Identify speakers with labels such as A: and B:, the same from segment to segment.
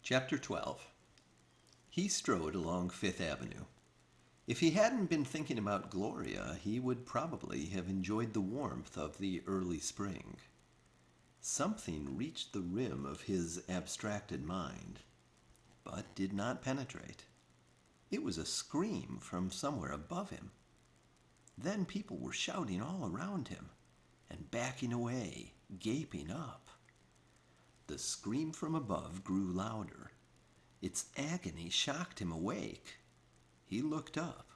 A: Chapter 12. He strode along Fifth Avenue. If he hadn't been thinking about Gloria, he would probably have enjoyed the warmth of the early spring. Something reached the rim of his abstracted mind, but did not penetrate. It was a scream from somewhere above him. Then people were shouting all around him and backing away, gaping up. The scream from above grew louder. Its agony shocked him awake. He looked up.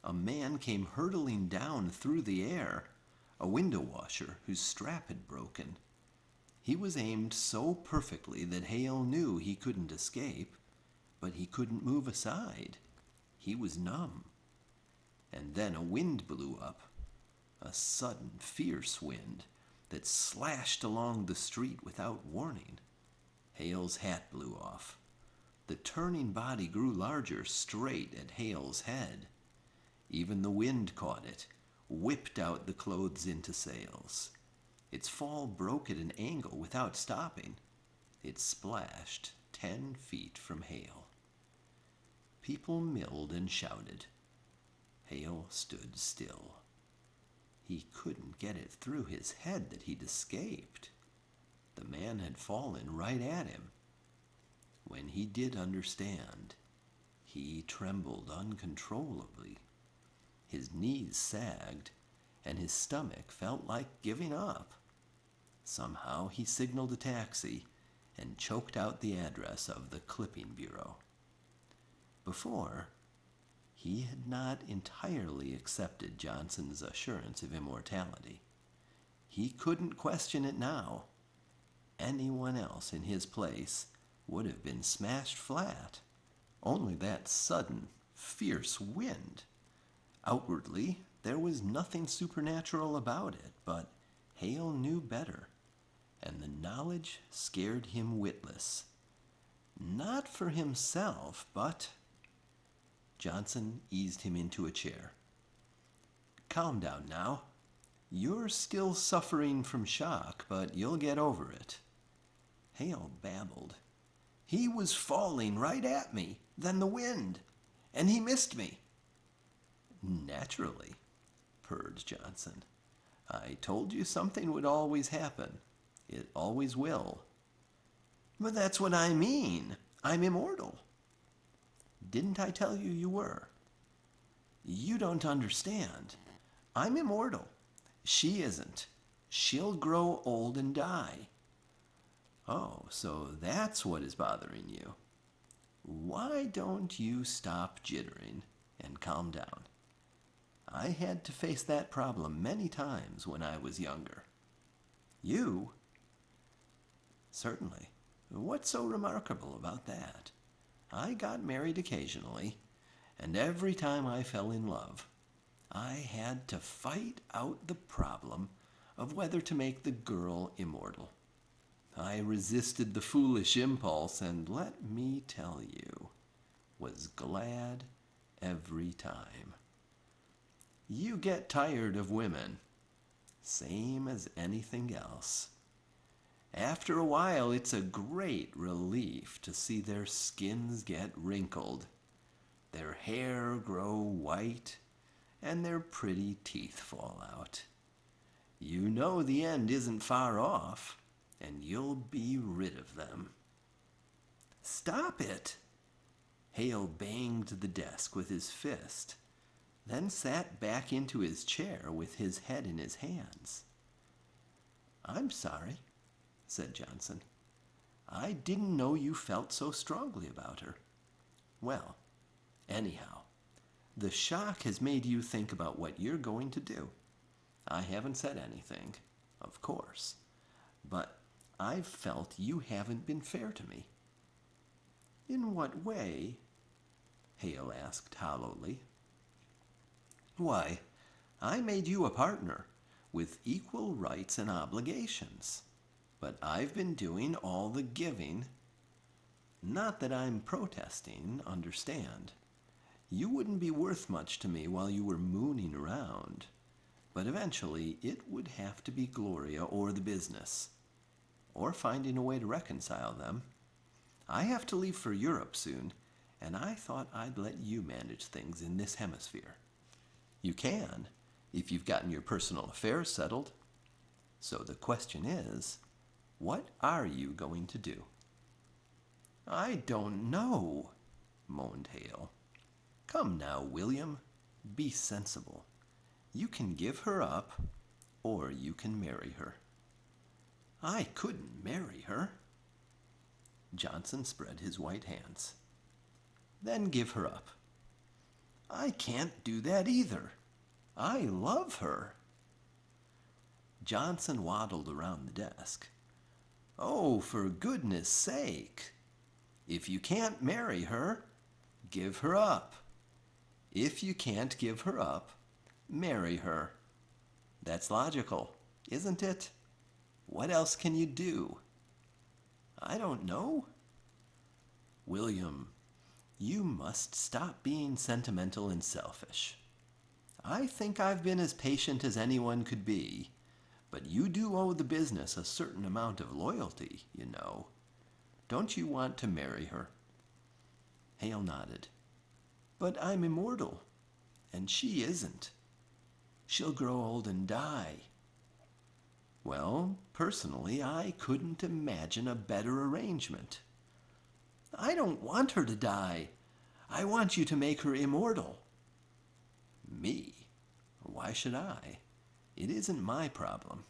A: A man came hurtling down through the air, a window washer whose strap had broken. He was aimed so perfectly that Hale knew he couldn't escape, but he couldn't move aside. He was numb. And then a wind blew up, a sudden, fierce wind that slashed along the street without warning. Hale's hat blew off. The turning body grew larger, straight at Hale's head. Even the wind caught it, whipped out the clothes into sails. Its fall broke at an angle without stopping. It splashed 10 feet from Hale. People milled and shouted. Hale stood still. He couldn't get it through his head that he'd escaped. The man had fallen right at him. When he did understand, he trembled uncontrollably. His knees sagged, and his stomach felt like giving up. Somehow he signaled a taxi and choked out the address of the clipping bureau. Before, he had not entirely accepted Johnson's assurance of immortality. He couldn't question it now. Anyone else in his place would have been smashed flat. Only that sudden, fierce wind. Outwardly, there was nothing supernatural about it, but Hale knew better, and the knowledge scared him witless. Not for himself, but... Johnson eased him into a chair. Calm down now. You're still suffering from shock, but you'll get over it. Hale babbled. He was falling right at me, then the wind, and he missed me. Naturally, purred Johnson. I told you something would always happen. It always will. But that's what I mean. I'm immortal. Didn't I tell you you were? You don't understand. I'm immortal. She isn't. She'll grow old and die. Oh, so that's what is bothering you. Why don't you stop jittering and calm down? I had to face that problem many times when I was younger. You? Certainly. What's so remarkable about that? I got married occasionally, and every time I fell in love, I had to fight out the problem of whether to make the girl immortal. I resisted the foolish impulse, and let me tell you, was glad every time. You get tired of women, same as anything else. After a while, it's a great relief to see their skins get wrinkled, their hair grow white, and their pretty teeth fall out. You know the end isn't far off, and you'll be rid of them. Stop it! Hale banged the desk with his fist, then sat back into his chair with his head in his hands. I'm sorry, said Johnson. I didn't know you felt so strongly about her. Well, anyhow, the shock has made you think about what you're going to do. I haven't said anything, of course, but I've felt you haven't been fair to me. In what way? Hale asked hollowly. Why, I made you a partner with equal rights and obligations, but I've been doing all the giving. Not that I'm protesting, understand. You wouldn't be worth much to me while you were mooning around, but eventually it would have to be Gloria or the business, or finding a way to reconcile them. I have to leave for Europe soon, and I thought I'd let you manage things in this hemisphere. You can, if you've gotten your personal affairs settled. So the question is, what are you going to do?" "I don't know," moaned Hale. "Come now, William, be sensible. You can give her up, or you can marry her." "I couldn't marry her." Johnson spread his white hands. "Then give her up." "I can't do that either. I love her." Johnson waddled around the desk. "Oh, for goodness sake! If you can't marry her, give her up. If you can't give her up, marry her. That's logical, isn't it? What else can you do?" "I don't know." "William, you must stop being sentimental and selfish. I think I've been as patient as anyone could be, but you do owe the business a certain amount of loyalty, you know. Don't you want to marry her?" Hale nodded. "But I'm immortal, and she isn't. She'll grow old and die." "Well, personally, I couldn't imagine a better arrangement." "I don't want her to die. I want you to make her immortal." "Me? Why should I? It isn't my problem."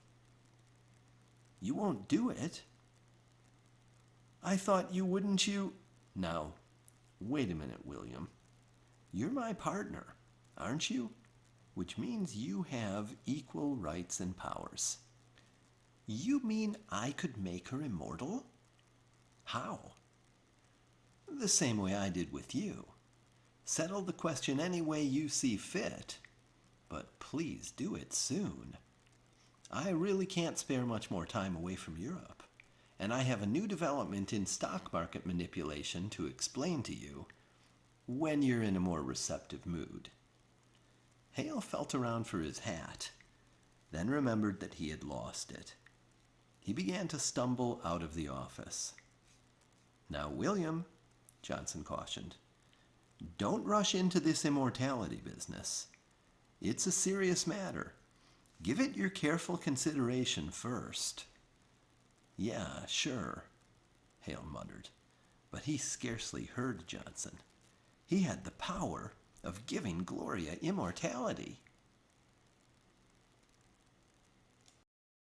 A: "You won't do it?" "I thought you wouldn't you—" "Now, wait a minute, William. You're my partner, aren't you? Which means you have equal rights and powers." "You mean I could make her immortal?" "How?" "The same way I did with you. Settle the question any way you see fit. But please do it soon. I really can't spare much more time away from Europe, and I have a new development in stock market manipulation to explain to you when you're in a more receptive mood." Hale felt around for his hat, then remembered that he had lost it. He began to stumble out of the office. "Now, William," Johnson cautioned, "don't rush into this immortality business. It's a serious matter. Give it your careful consideration first." "Yeah, sure," Hale muttered, but he scarcely heard Johnson. He had the power of giving Gloria immortality.